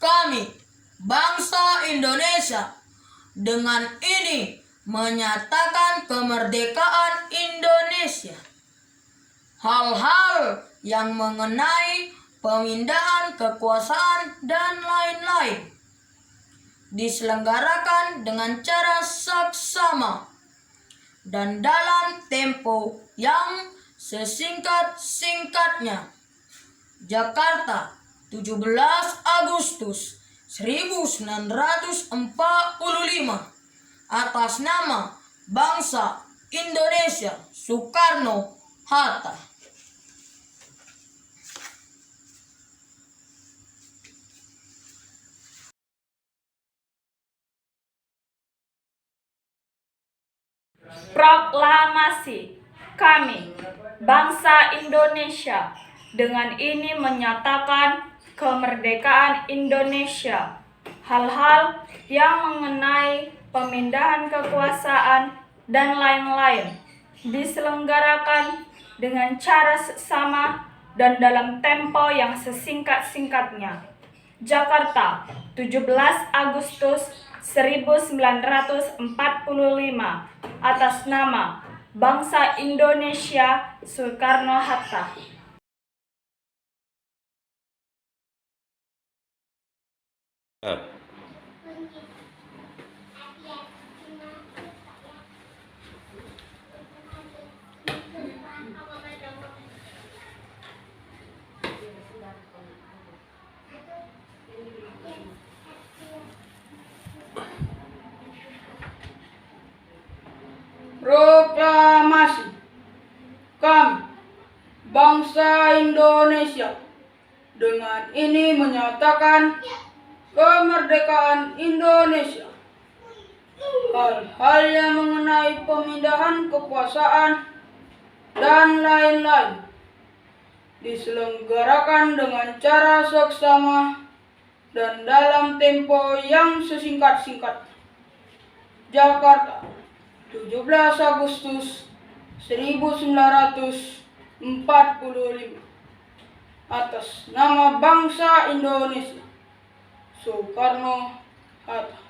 Kami, bangsa Indonesia, dengan ini menyatakan kemerdekaan Indonesia. Hal-hal yang mengenai pemindahan kekuasaan dan lain-lain diselenggarakan dengan cara saksama dan dalam tempo yang sesingkat-singkatnya. Jakarta, 17 Agustus 1945, atas nama bangsa Indonesia, Soekarno-Hatta. Proklamasi. Kami, bangsa Indonesia, dengan ini menyatakan kemerdekaan Indonesia. Hal-hal yang mengenai pemindahan kekuasaan dan lain-lain diselenggarakan dengan cara seksama dan dalam tempo yang sesingkat-singkatnya. Jakarta, 17 Agustus 1945, atas nama bangsa Indonesia, Soekarno-Hatta. Proklamasi. Kami, bangsa Indonesia, dengan ini menyatakan kemerdekaan Indonesia. Hal-hal yang mengenai pemindahan kekuasaan dan lain-lain diselenggarakan dengan cara saksama dan dalam tempo yang sesingkat-singkatnya. Jakarta, 17 Agustus 1945, atas nama bangsa Indonesia, Soekarno-Hatta.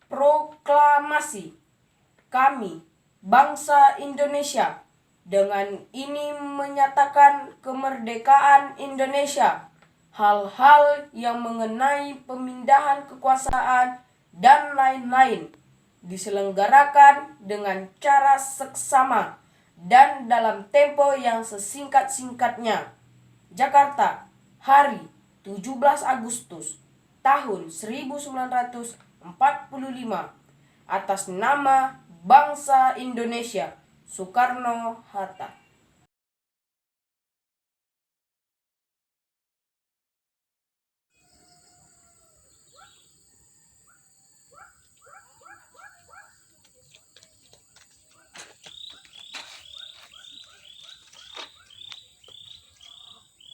Proklamasi. Kami, bangsa Indonesia, dengan ini menyatakan kemerdekaan Indonesia. Hal-hal yang mengenai pemindahan kekuasaan dan lain-lain diselenggarakan dengan cara seksama dan dalam tempo yang sesingkat-singkatnya. Jakarta, hari 17 Agustus tahun 1945, atas nama bangsa Indonesia, Soekarno-Hatta.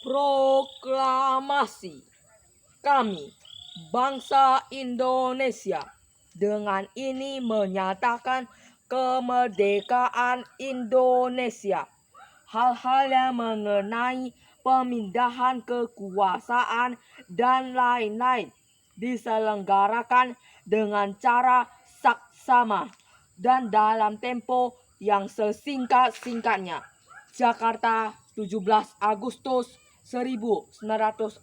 Proklamasi. Kami, bangsa Indonesia, dengan ini menyatakan kemerdekaan Indonesia. Hal-hal yang mengenai pemindahan kekuasaan dan lain-lain diselenggarakan dengan cara saksama dan dalam tempo yang sesingkat-singkatnya. Jakarta, 17 Agustus 1945,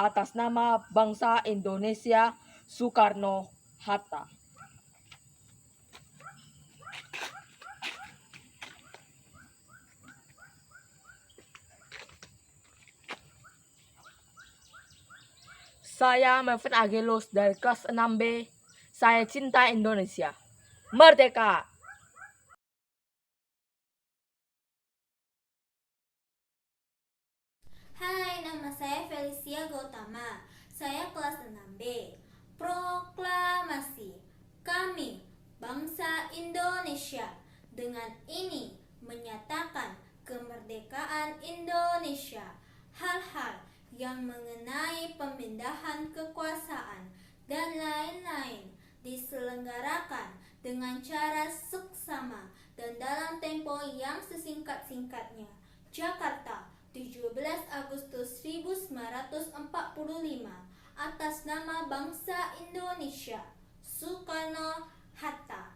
atas nama bangsa Indonesia, Soekarno-Hatta. Saya Melvin Agelus dari kelas 6B. Saya cinta Indonesia. Merdeka! Hai, nama saya Felicia Gautama. Saya kelas 6B. Proklamasi. Kami, bangsa Indonesia, dengan ini menyatakan kemerdekaan Indonesia. Hal-hal yang mengenai pemindahan kekuasaan dan lain-lain diselenggarakan dengan cara seksama dan dalam tempo yang sesingkat-singkatnya. Jakarta, 17 Agustus 1945, atas nama bangsa Indonesia, Soekarno-Hatta.